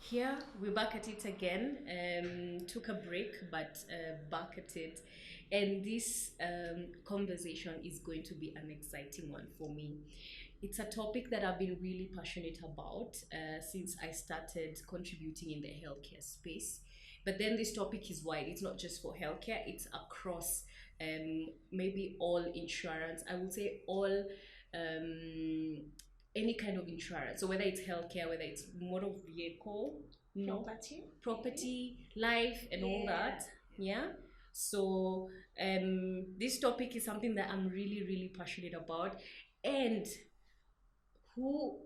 Here we're back at it again. Took a break, but back at it. And this conversation is going to be an exciting one for me. It's a topic that I've been really passionate about since I started contributing in the healthcare space. But then this topic is wide. It's not just for healthcare, it's across maybe all insurance. I would say all any kind of insurance. So whether it's healthcare, whether it's motor vehicle, property, life, and all that. Yeah. So this topic is something that I'm really, really passionate about, and who,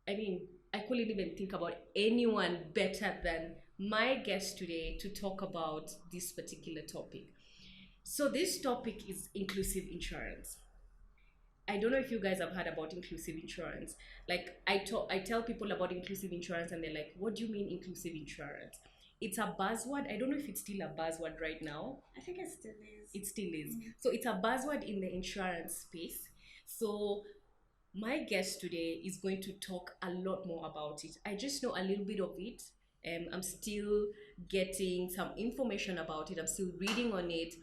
I mean, I couldn't even think about anyone better than my guest today to talk about this particular topic. So this topic is inclusive insurance. I don't know if you guys have heard about inclusive insurance. Like I tell people about inclusive insurance and they're like, "What do you mean inclusive insurance?" It's a buzzword. I don't know if it's still a buzzword right now. I think it still is. It still is. So it's a buzzword in the insurance space. So my guest today is going to talk a lot more about it. I just know a little bit of it. I'm still getting some information about it. I'm still reading on it.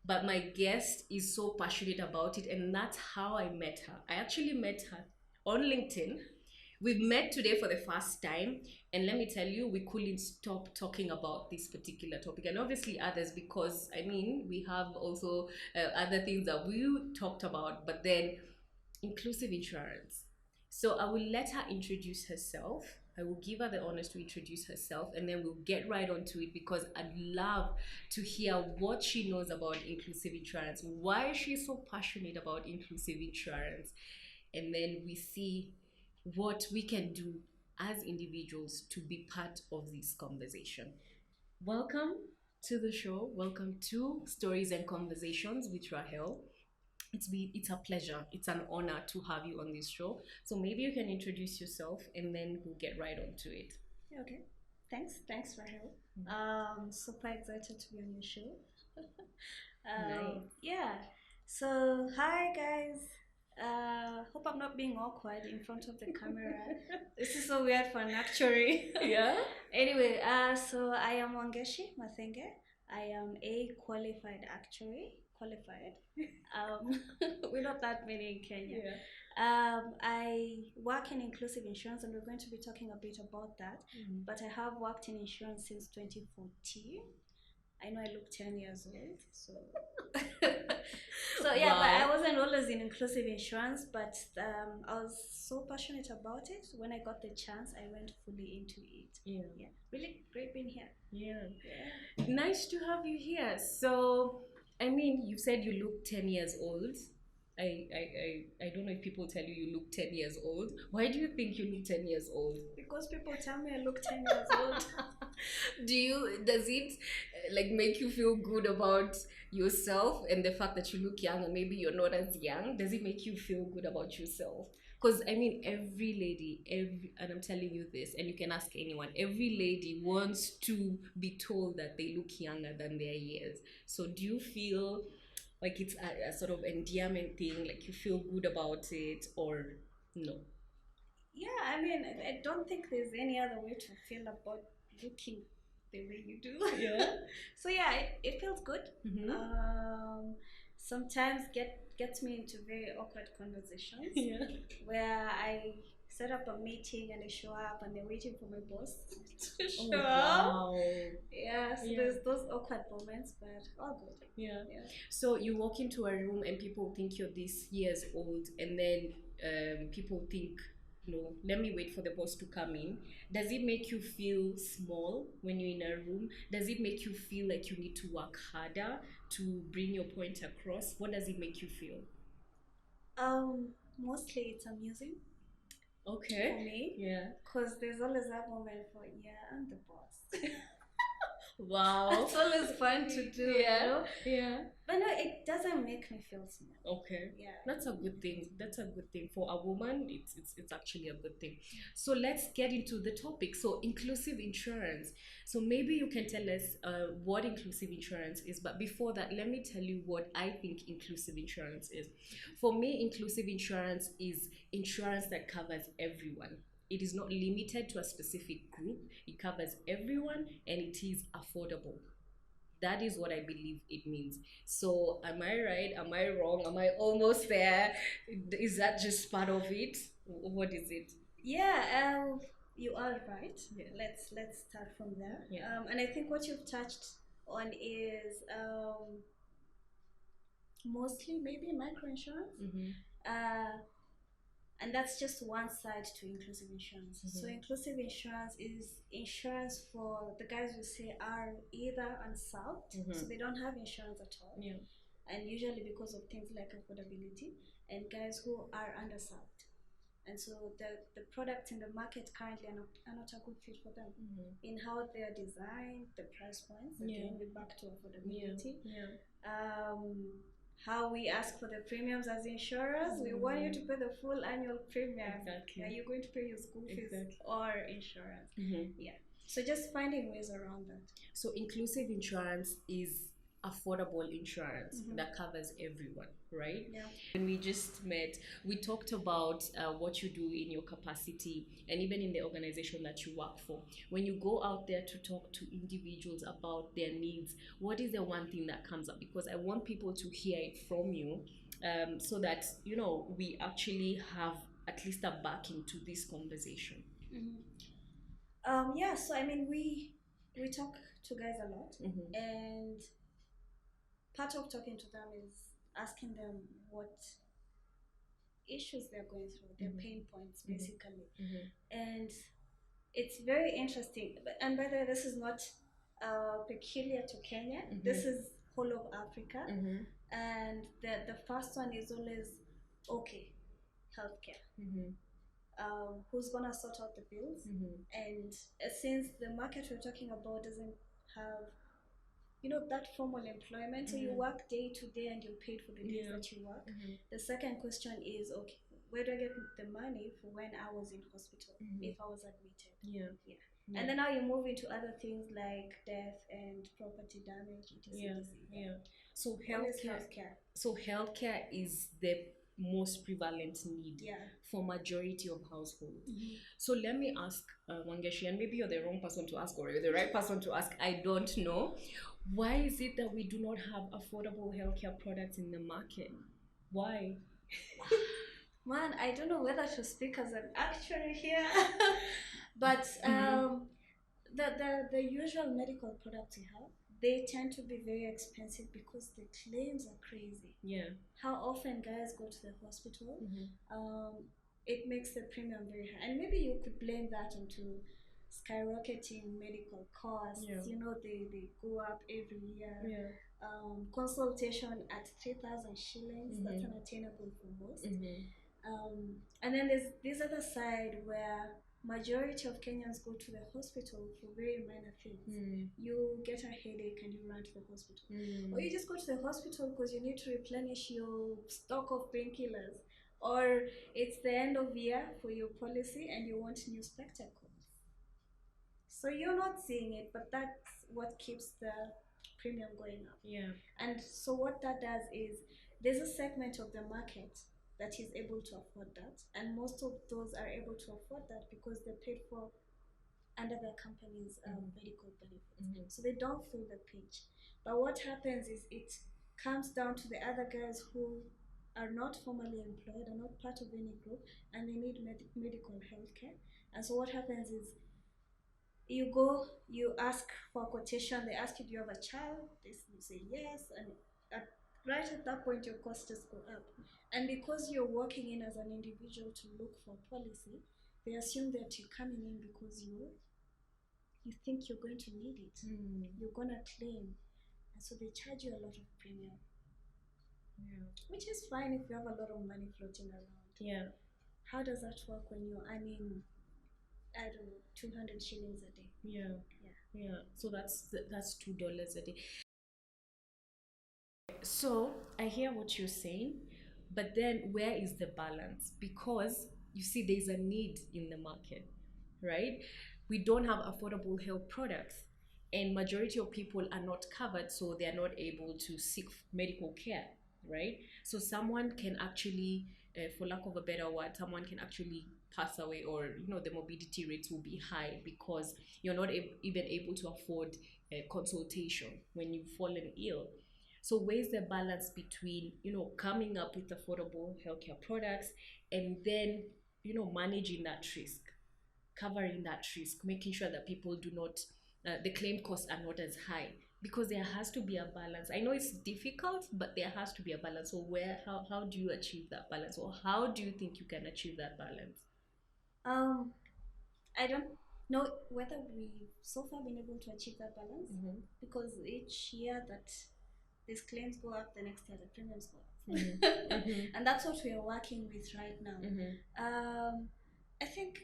But my guest is so passionate about it, and that's how I met her. I actually met her on LinkedIn. We've met today for the first time, and let me tell you, we couldn't stop talking about this particular topic, and obviously others, because I mean, we have also other things that we talked about, but then inclusive insurance. So I will let her introduce herself. I will give her the honors to introduce herself, and then we'll get right onto it because I'd love to hear what she knows about inclusive insurance, why she's so passionate about inclusive insurance, and then we see what we can do as individuals to be part of this conversation. Welcome to the show. Welcome to Stories and Conversations with Rahel. It's a pleasure. It's an honor to have you on this show. So maybe you can introduce yourself and then we'll get right on to it. Okay. Thanks, Rahel. Super excited to be on your show. Nice. Yeah. So hi guys. Hope I'm not being awkward in front of the camera. This is so weird for an actuary. Yeah. Anyway, so I am Wangeci Mathenge. I am a qualified actuary. Qualified. We're not that many in Kenya. Yeah. I work in inclusive insurance, and we're going to be talking a bit about that. But I have worked in insurance since 2014. I know I look 10 years old, so so yeah. Wow. But I wasn't always in inclusive insurance, but I was so passionate about it. When I got the chance, I went fully into it. Yeah. Really great being here. Yeah. Nice to have you here. So, I mean, you said you look 10 years old. I don't know if people tell you look 10 years old. Why do you think you look 10 years old? Because people tell me I look 10 years old. Does it like make you feel good about yourself and the fact that you look young and maybe you're not as young? Does it make you feel good about yourself? Because I mean, every lady, and I'm telling you this, and you can ask anyone, every lady wants to be told that they look younger than their years. So do you feel like it's a sort of endearment thing, like you feel good about it, or no? Yeah, I mean, I don't think there's any other way to feel about looking the way you do. Yeah. So yeah, it feels good. Sometimes gets me into very awkward conversations. Yeah. Where I set up a meeting and I show up and they're waiting for my boss to show Oh, up. wow. Yeah, so there's those awkward moments, but all good. Yeah. So you walk into a room and people think you're this years old, and then people think, let me wait for the boss to come in. Does it make you feel small when you're in a room? Does it make you feel like you need to work harder to bring your point across? What does it make you feel? Mostly it's amusing. Okay. For me. Yeah. Because there's always that moment for, I'm the boss. Wow. It's always fun to do, Yeah. But no, it doesn't make me feel small. Okay. Yeah. That's a good thing. That's a good thing. For a woman, it's actually a good thing. So let's get into the topic. So inclusive insurance. So maybe you can tell us what inclusive insurance is. But before that, let me tell you what I think inclusive insurance is. For me, inclusive insurance is insurance that covers everyone. it is not limited to a specific group. It covers everyone and it is affordable. That is what I believe it means. So, am I right? Am I wrong? Am I almost there? Is that just part of it? What is it? Yeah, you are right. Yeah. Let's start from there. Yeah. And I think what you've touched on is mostly maybe microinsurance. Mm-hmm. Uh, and that's just one side to inclusive insurance. So inclusive insurance is insurance for the guys who say are either unserved, so they don't have insurance at all. Yeah. And usually because of things like affordability, and guys who are underserved. And so the products in the market currently are not a good fit for them in how they are designed, the price points. Again, we're back to affordability. How we ask for the premiums as insurers. We want you to pay the full annual premium. Exactly. Are you going to pay your school fees or insurance? Yeah. So just finding ways around that. So inclusive insurance is affordable insurance that covers everyone, right? Yeah. When we just met, we talked about what you do in your capacity and even in the organization that you work for. When you go out there to talk to individuals about their needs, what is the one thing that comes up? Because I want people to hear it from you, so that, you know, we actually have at least a backing to this conversation. Yeah, so I mean, we talk to guys a lot, and part of talking to them is asking them what issues they're going through, their pain points, basically. And it's very interesting. And by the way, this is not peculiar to Kenya. This is whole of Africa. And the first one is always, okay, healthcare. Who's gonna sort out the bills? And since the market we're talking about doesn't have, you know, that formal employment, so you work day to day and you're paid for the days that you work. The second question is, okay, where do I get the money for when I was in hospital, if I was admitted? And then now you move into other things like death and property damage, etc. So healthcare is the most prevalent need for majority of households. So let me ask Wangeci, and maybe you're the wrong person to ask or you're the right person to ask, I don't know. Why is it that we do not have affordable healthcare products in the market? Why? Man, I don't know whether to speak as an actuary here, but the usual medical products we have, they tend to be very expensive because the claims are crazy. How often guys go to the hospital, it makes the premium very high. And maybe you could blame that into skyrocketing medical costs. You know, they go up every year. Consultation at 3,000 shillings, that's unattainable for most. And then there's this other side where majority of Kenyans go to the hospital for very minor things. You get a headache and you run to the hospital. Or you just go to the hospital because you need to replenish your stock of painkillers. Or it's the end of year for your policy and you want new spectacles. So you're not seeing it, but that's what keeps the premium going up. And so what that does is, there's a segment of the market that is able to afford that, and most of those are able to afford that because they're paid for under their company's medical benefits. So they don't feel the pinch. But what happens is, it comes down to the other guys who are not formally employed, are not part of any group, and they need medical health care. And so what happens is, you go, you ask for a quotation, they ask you, do you have a child? You say yes, and right at that point your costs just go up. And because you're working in as an individual to look for policy, they assume that you're coming in because you think you're going to need it. You're gonna claim, and so they charge you a lot of premium. Which is fine if you have a lot of money floating around. How does that work when you're earning, I don't know, 200 shillings a day? So that's $2 a day. So I hear what you're saying, but then where is the balance? Because you see, there's a need in the market, right? We don't have affordable health products, and majority of people are not covered, so they are not able to seek medical care, right? So someone can actually for lack of a better word, someone can actually pass away, or the morbidity rates will be high because you're not even able to afford a consultation when you've fallen ill. So where's the balance between coming up with affordable healthcare products and then managing that risk, covering that risk, making sure that people do not, the claim costs are not as high, because there has to be a balance. I know it's difficult, but there has to be a balance. So how do you achieve that balance, or how do you think you can achieve that balance? Um, I don't know whether we've so far been able to achieve that balance, because each year that these claims go up, the next year the premiums go up. And that's what we are working with right now. I think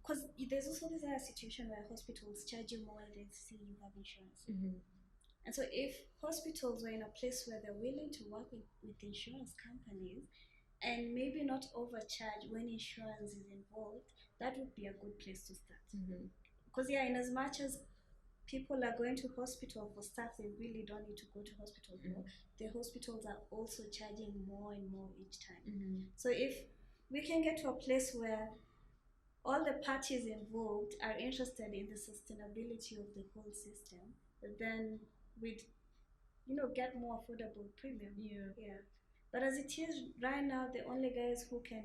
because there's also this other situation where hospitals charge you more when they see you have insurance. And so if hospitals were in a place where they're willing to work with insurance companies and maybe not overcharge when insurance is involved, that would be a good place to start. Because in as much as people are going to hospital for stuff they really don't need to go to hospital for, the hospitals are also charging more and more each time. So if we can get to a place where all the parties involved are interested in the sustainability of the whole system, then we'd get more affordable premium. Yeah. But as it is right now, the only guys who can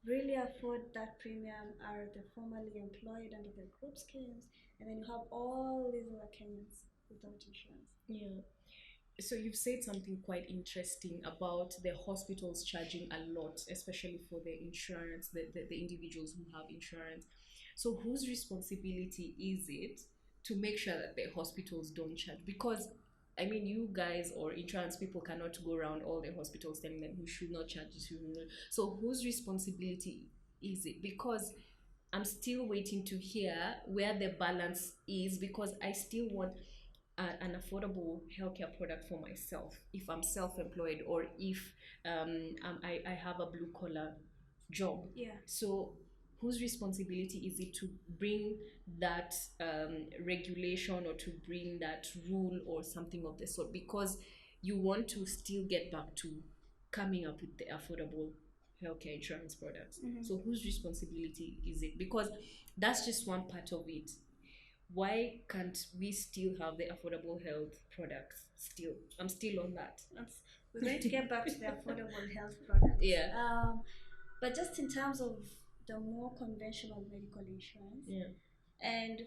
really afford that premium are the formerly employed under the group schemes, and then you have all these other Kenyans without insurance. Yeah. So you've said something quite interesting about the hospitals charging a lot, especially for the insurance, the individuals who have insurance. So whose responsibility is it to make sure that the hospitals don't charge? Because I mean, you guys or insurance people cannot go around all the hospitals telling them who should not charge this. So whose responsibility is it? Because I'm still waiting to hear where the balance is, because I still want an affordable healthcare product for myself if I'm self-employed, or if I have a blue collar job. Yeah. So whose responsibility is it to bring that regulation, or to bring that rule or something of the sort? Because you want to still get back to coming up with the affordable healthcare insurance products. So whose responsibility is it? Because that's just one part of it. Why can't we still have the affordable health products? Still, I'm still on that. We're going to get back to the affordable health products. Yeah. But just in terms of the more conventional medical insurance, and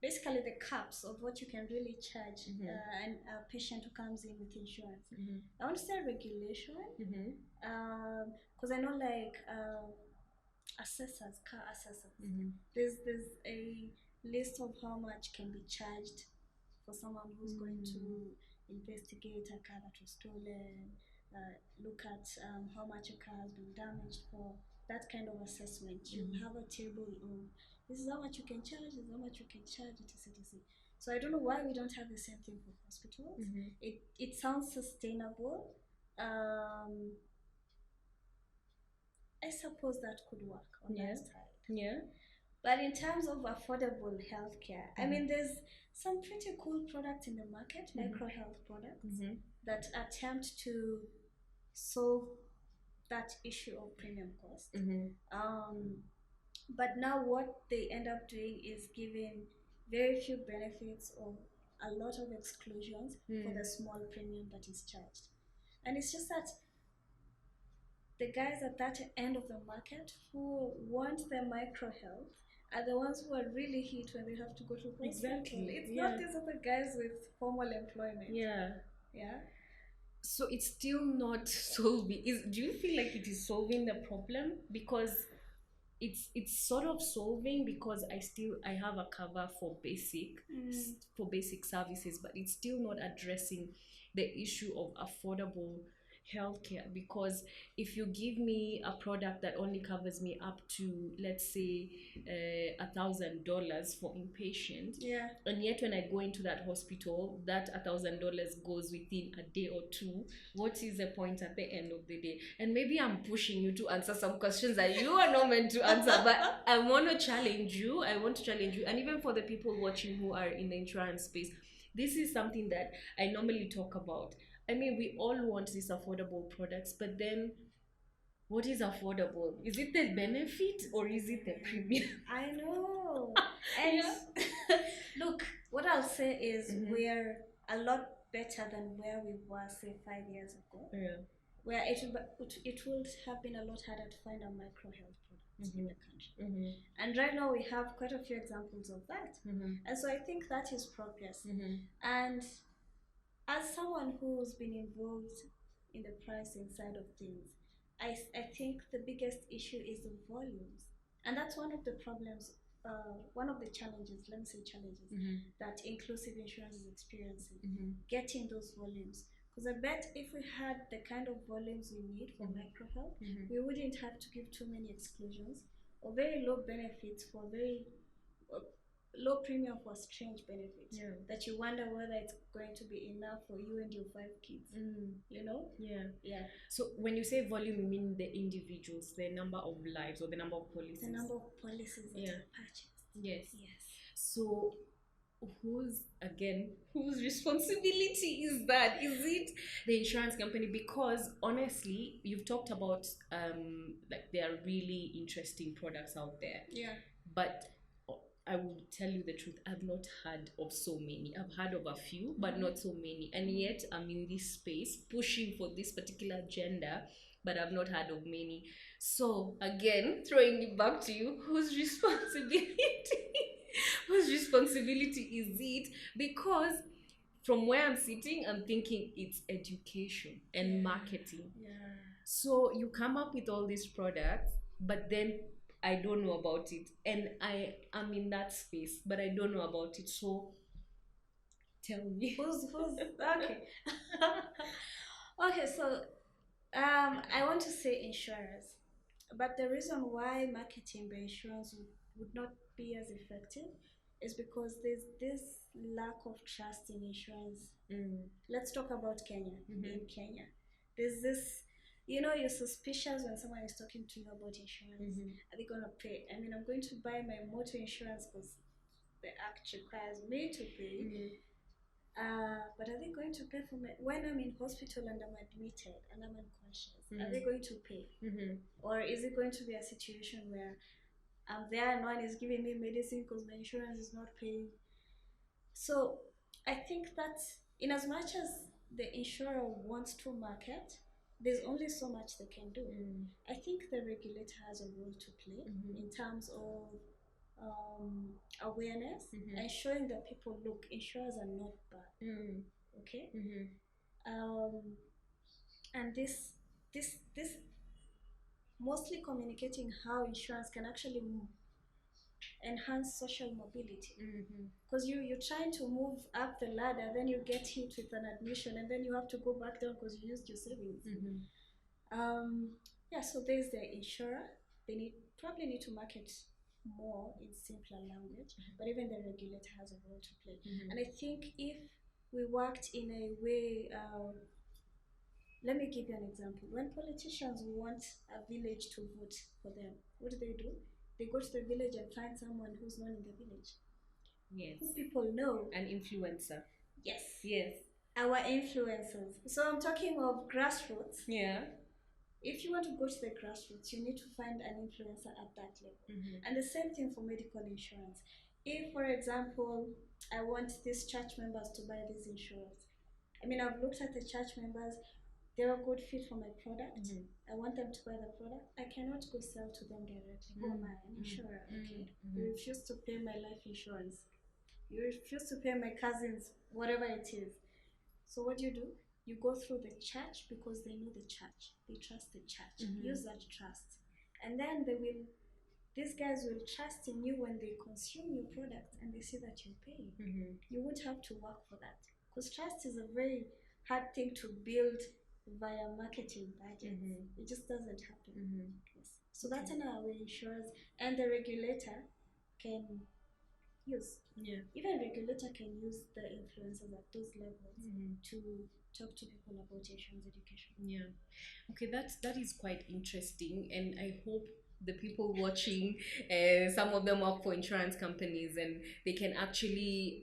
basically the caps of what you can really charge a patient who comes in with insurance. I want to say regulation, because I know assessors, car assessors. There's a list of how much can be charged for someone who's going to investigate a car that was stolen, look at how much a car has been damaged for, that kind of assessment. You have a table of this is how much you can charge, this is how much you can charge, etc. So I don't know why we don't have the same thing for hospitals. It sounds sustainable. I suppose that could work on that side. Yeah. But in terms of affordable healthcare, I mean, there's some pretty cool products in the market, micro health products, that attempt to solve that issue of premium cost. But now what they end up doing is giving very few benefits or a lot of exclusions for the small premium that is charged. And it's just that the guys at that end of the market who want the micro health are the ones who are really hit when they have to go to hospital. Exactly. It's not these other guys with formal employment. Yeah. So it's still not solving. Do you feel like it is solving the problem? Because it's sort of solving, because I have a cover for basic services, but it's still not addressing the issue of affordable healthcare. Because if you give me a product that only covers me up to, let's say, $1,000 for inpatient, and yet when I go into that hospital, that $1,000 goes within a day or two, what is the point at the end of the day? And maybe I'm pushing you to answer some questions that you are not meant to answer, but I want to challenge you. And even for the people watching who are in the insurance space, this is something that I normally talk about. I mean, we all want these affordable products, but then what is affordable? Is it the benefit or is it the premium? I know. And Yeah. look, what I'll say is Mhm. we're a lot better than where we were, say, 5 years ago, Yeah. where it would have been a lot harder to find a micro health product in the country. Mm-hmm. And right now we have quite a few examples of that. Mm-hmm. And so I think that is progress. Mm-hmm. And as someone who's been involved in the pricing side of things, I think the biggest issue is the volumes. And that's one of the problems, one of the challenges, let me say challenges, that inclusive insurance is experiencing, getting those volumes. Because I bet if we had the kind of volumes we need for micro health, we wouldn't have to give too many exclusions or very low benefits for very low premium for strange benefits that you wonder whether it's going to be enough for you and your 5 kids. You know? Yeah. So when you say volume, you mean the individuals, the number of lives or the number of policies? The number of policies that are purchased. Yes. Yes. So whose responsibility is that? Is it the insurance company? Because honestly, you've talked about like there are really interesting products out there. Yeah. But I will tell you the truth, I've not heard of so many. I've heard of a few, but not so many. And yet I'm in this space pushing for this particular agenda, but I've not heard of many. So again, throwing it back to you, whose responsibility? Whose responsibility is it? Because from where I'm sitting, I'm thinking it's education and marketing. Yeah. So you come up with all these products, but then I don't know about it. And I am in that space, but I don't know about it. So tell me. Who's okay. Okay, so I want to say insurers. But the reason why marketing by insurance would not be as effective is because there's this lack of trust in insurance. Let's talk about Kenya. In Kenya, there's this, you're suspicious when someone is talking to you about insurance. Are they going to pay? I mean, I'm going to buy my motor insurance because the act requires me to pay. But are they going to pay for me when I'm in hospital and I'm admitted and I'm unconscious? Are they going to pay? Or is it going to be a situation where I'm there and no one is giving me medicine because my insurance is not paying? So I think that in as much as the insurer wants to market, there's only so much they can do. I think the regulator has a role to play in terms of awareness and showing that people, look, insurers are not bad. Okay. And this mostly communicating how insurance can actually enhance social mobility. Because you're trying to move up the ladder, then you get hit with an admission, and then you have to go back down because you used your savings. Yeah, so there's the insurer. They probably need to market more in simpler language, but even the regulator has a role to play. And I think if we worked in a way, let me give you an example. When politicians want a village to vote for them, what do? They go to the village and find someone who's known in the village. Yes. Who people know. An influencer. Yes. Yes. Our influencers. So I'm talking of grassroots. Yeah. If you want to go to the grassroots, you need to find an influencer at that level. And the same thing for medical insurance. If, for example, I want these church members to buy this insurance, I mean, I've looked at the church members, they're a good fit for my product. I want them to buy the product. I cannot go sell to them directly. Oh, my insurer, okay. You refuse to pay my life insurance. You refuse to pay my cousins, whatever it is. So what do? You go through the church because they know the church. They trust the church. Use that trust. And then these guys will trust in you when they consume your product and they see that you're paying. You won't have to work for that. Because trust is a very hard thing to build via marketing budgets. It just doesn't happen. Yes. So that's another way insurers and the regulator can use. Yeah. Even regulator can use the influencers at those levels to talk to people about insurance education. Yeah. Okay, that is quite interesting, and I hope the people watching, some of them work for insurance companies, and they can actually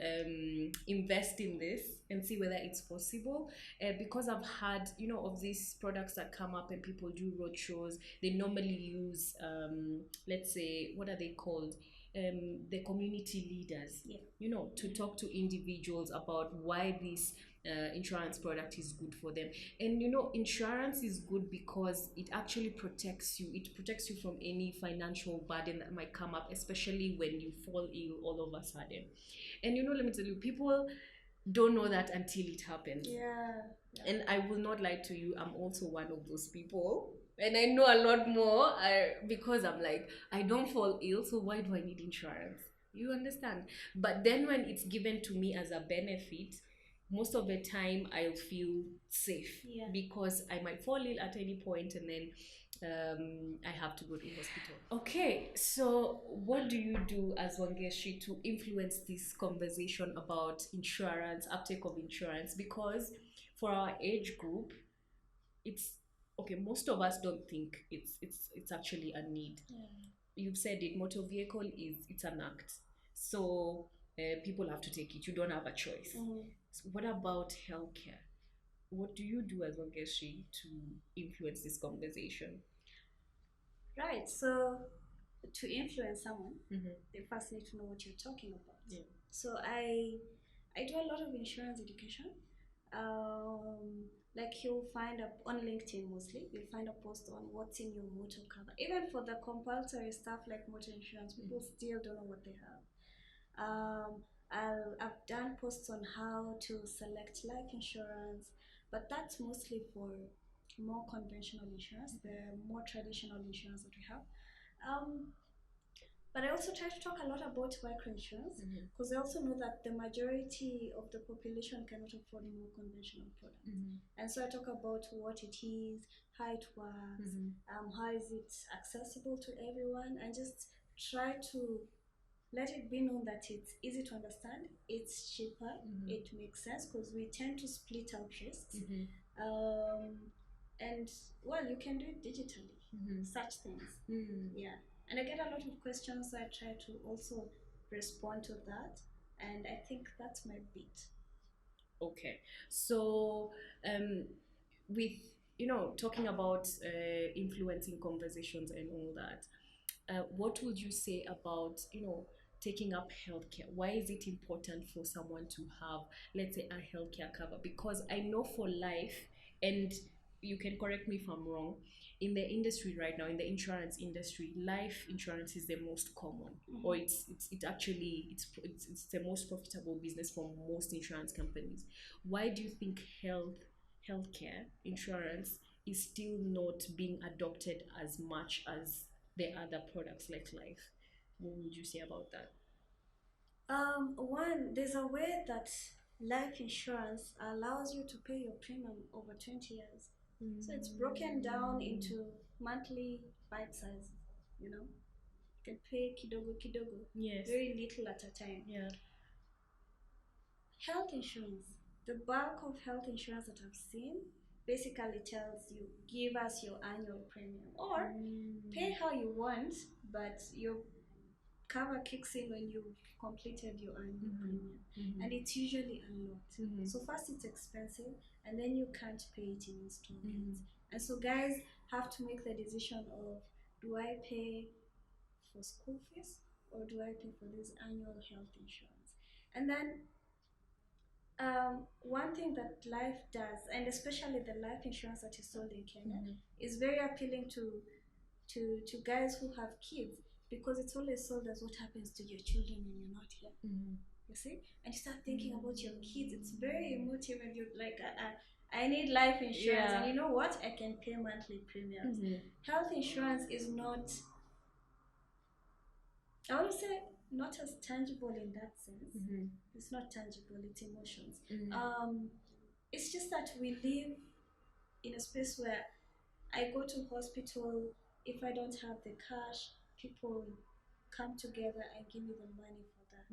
invest in this and see whether it's possible. Because I've had, of these products that come up and people do roadshows, they normally use, let's say, what are they called? The community leaders, to talk to individuals about why this insurance product is good for them. And insurance is good because it actually protects you. It protects you from any financial burden that might come up, especially when you fall ill all of a sudden. And let me tell you, people don't know that until it happens. Yeah. And I will not lie to you, I'm also one of those people. And I know a lot more because I'm like, I don't fall ill, so why do I need insurance? You understand? But then when it's given to me as a benefit, most of the time I'll feel safe, because I might fall ill at any point, and then I have to go to hospital. Okay, so what do you do as Wangeci to influence this conversation about insurance, uptake of insurance? Because for our age group, it's okay. Most of us don't think it's actually a need. You've said it. Motor vehicle is, it's an act, so people have to take it. You don't have a choice. So what about healthcare? What do you do as Wangeci to influence this conversation? Right. So to influence someone, they first need to know what you're talking about. So I do a lot of insurance education. Like you'll find up on LinkedIn mostly, you'll find a post on what's in your motor cover. Even for the compulsory stuff like motor insurance, people still don't know what they have. I've done posts on how to select life insurance, but that's mostly for more conventional insurance, the more traditional insurance that we have. Um, but I also try to talk a lot about microinsurance, because I also know that the majority of the population cannot afford more conventional products. And so I talk about what it is, how it works, how is it accessible to everyone, and just try to let it be known that it's easy to understand, it's cheaper, it makes sense, because we tend to split out risks. And well, you can do it digitally, such things. Yeah. And I get a lot of questions, so I try to also respond to that. And I think that's my bit. Okay, so with talking about influencing conversations and all that, what would you say about taking up healthcare? Why is it important for someone to have, let's say, a healthcare cover? Because I know for life, and you can correct me if I'm wrong, in the industry right now, in the insurance industry, life insurance is the most common, or it actually it's the most profitable business for most insurance companies. Why do you think healthcare insurance is still not being adopted as much as the other products like life? What would you say about that? One, there's a way that life insurance allows you to pay your premium over 20 years. So it's broken down into monthly bite sizes, you know. You can pay kidogo kidogo, Yes. very little at a time. Yeah. Health insurance, the bulk of health insurance that I've seen basically tells you, give us your annual premium, or pay how you want, but your cover kicks in when you've completed your annual premium. And it's usually a lot. So first it's expensive, and then you can't pay it in installments. And so guys have to make the decision of, do I pay for school fees, or do I pay for this annual health insurance? And then one thing that life does, and especially the life insurance that is sold in Kenya, is very appealing to guys who have kids, because it's always sold as what happens to your children when you're not here. You see, and you start thinking about your kids. It's very emotive, and you're like, I need life insurance, and you know what? I can pay monthly premiums. Health insurance is not, I want to say, not as tangible in that sense. It's not tangible, it's emotions. It's just that we live in a space where I go to hospital, if I don't have the cash, people come together and give me the money for that.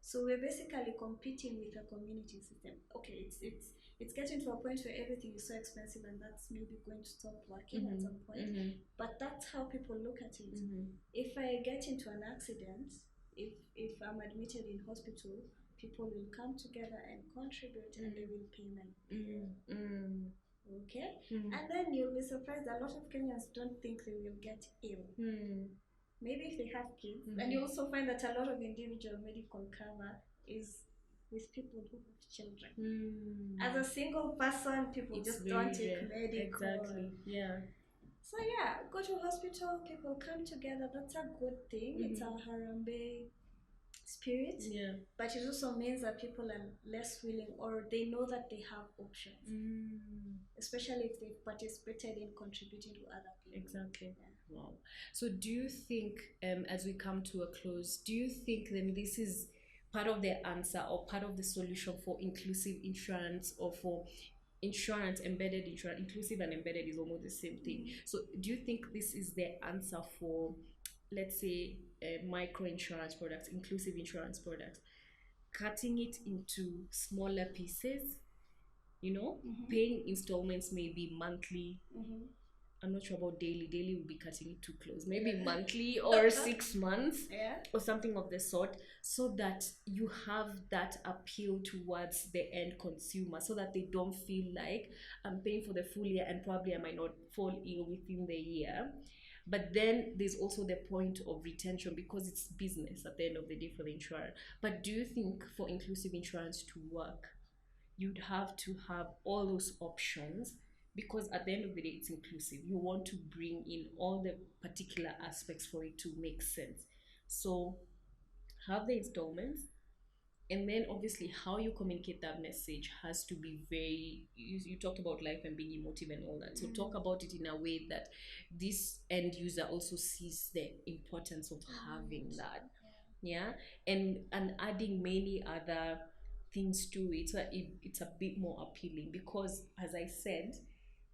So we're basically competing with a community system. Okay, it's getting to a point where everything is so expensive, and that's maybe going to stop working at some point. But that's how people look at it. If I get into an accident, if I'm admitted in hospital, people will come together and contribute, and they will pay my bill. Okay? And then you'll be surprised a lot of Kenyans don't think they will get ill. Maybe if they have kids. And you also find that a lot of individual medical cover is with people who have children. As a single person, people It's just don't take rare. medical. Exactly. Yeah. So yeah, go to hospital, people come together. That's a good thing. It's a Harambe spirit. Yeah. But it also means that people are less willing, or they know that they have options. Especially if they've participated in contributing to other people. Exactly. Yeah. Wow. So do you think, as we come to a close, do you think then this is part of the answer or part of the solution for inclusive insurance, or for insurance, embedded insurance? Inclusive and embedded is almost the same thing. So do you think this is the answer for, let's say, micro insurance products, inclusive insurance products, cutting it into smaller pieces, paying installments, maybe monthly? I'm not sure about daily. Daily will be cutting it too close. Maybe monthly or 6 months, or something of the sort, so that you have that appeal towards the end consumer, so that they don't feel like I'm paying for the full year and probably I might not fall ill within the year. But then there's also the point of retention, because it's business at the end of the day for the insurer. But do you think for inclusive insurance to work, you'd have to have all those options? Because at the end of the day, it's inclusive. You want to bring in all the particular aspects for it to make sense. So have the installments, and then obviously how you communicate that message has to be very, you talked about life and being emotive and all that. So talk about it in a way that this end user also sees the importance of having that. Yeah. And adding many other things to it, so that it's a bit more appealing. Because as I said,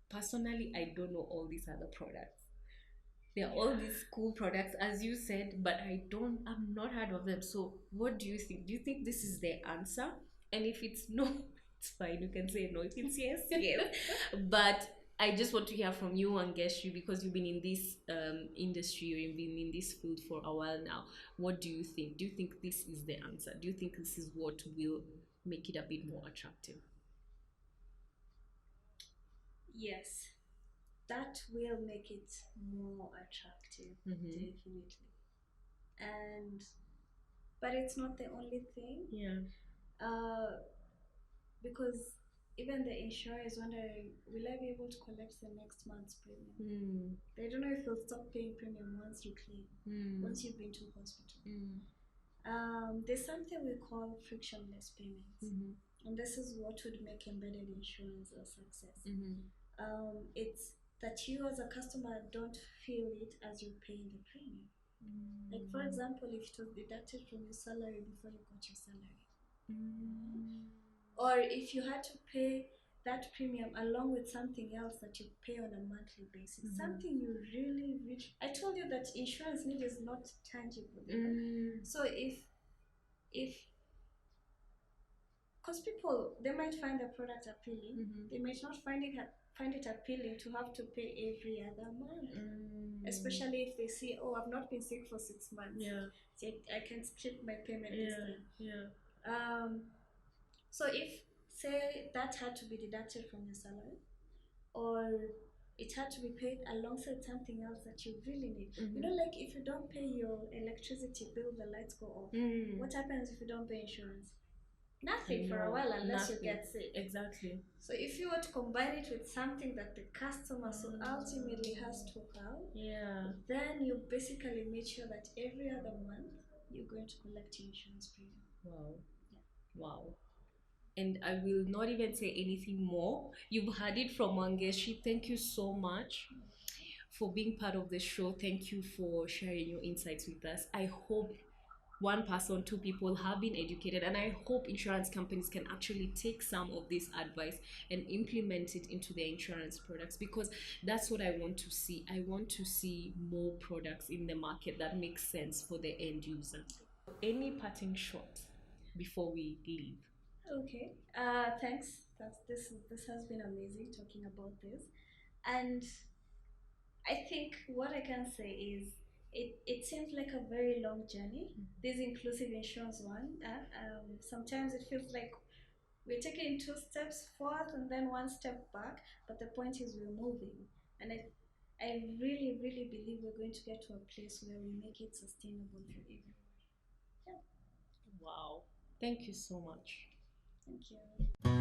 personally, I don't know all these other products. They're all these cool products, as you said, but I've not heard of them. So what do you think? Do you think this is the answer? And if it's no, it's fine. You can say no. If it's yes, yes. But I just want to hear from you, Wangeci, because you've been in this industry, or you've been in this field for a while now. What do you think? Do you think this is the answer? Do you think this is what will make it a bit more attractive? Yes, that will make it more attractive, definitely. And but it's not the only thing. Yeah. Because even the insurer is wondering, will I be able to collect the next month's premium? They don't know if they'll stop paying premium once you claim, once you've been to hospital. There's something we call frictionless payments, and this is what would make embedded insurance a success. It's that you as a customer don't feel it as you're paying the premium. Like, for example, if it was deducted from your salary before you got your salary, or if you had to pay that premium along with something else that you pay on a monthly basis, something you really, really, I told you that insurance need is not tangible. So if because people, they might find the product appealing, they might not find it appealing to have to pay every other month, especially if they see, oh, I've not been sick for 6 months, so I can skip my payment this time. So if, say, that had to be deducted from your salary, or it had to be paid alongside something else that you really need. You know, like if you don't pay your electricity bill, the lights go off. What happens if you don't pay insurance? Nothing for a while, unless you get sick. Exactly. So if you were to combine it with something that the customer so ultimately has to have, then you basically make sure that every other month you're going to collect your insurance premium. Wow. Wow. And I will not even say anything more. You've heard it from Wangeci. Thank you so much for being part of the show. Thank you for sharing your insights with us. I hope one person, two people have been educated, and I hope insurance companies can actually take some of this advice and implement it into their insurance products, because that's what I want to see. I want to see more products in the market that make sense for the end user. Any parting shot before we leave? Okay. Thanks. This has been amazing talking about this, and I think what I can say is it seems like a very long journey. This inclusive insurance one. Sometimes it feels like we're taking two steps forward and then one step back, but the point is we're moving. And I really, really believe we're going to get to a place where we make it sustainable for everyone. Yeah, Wow. Thank you so much. thank you.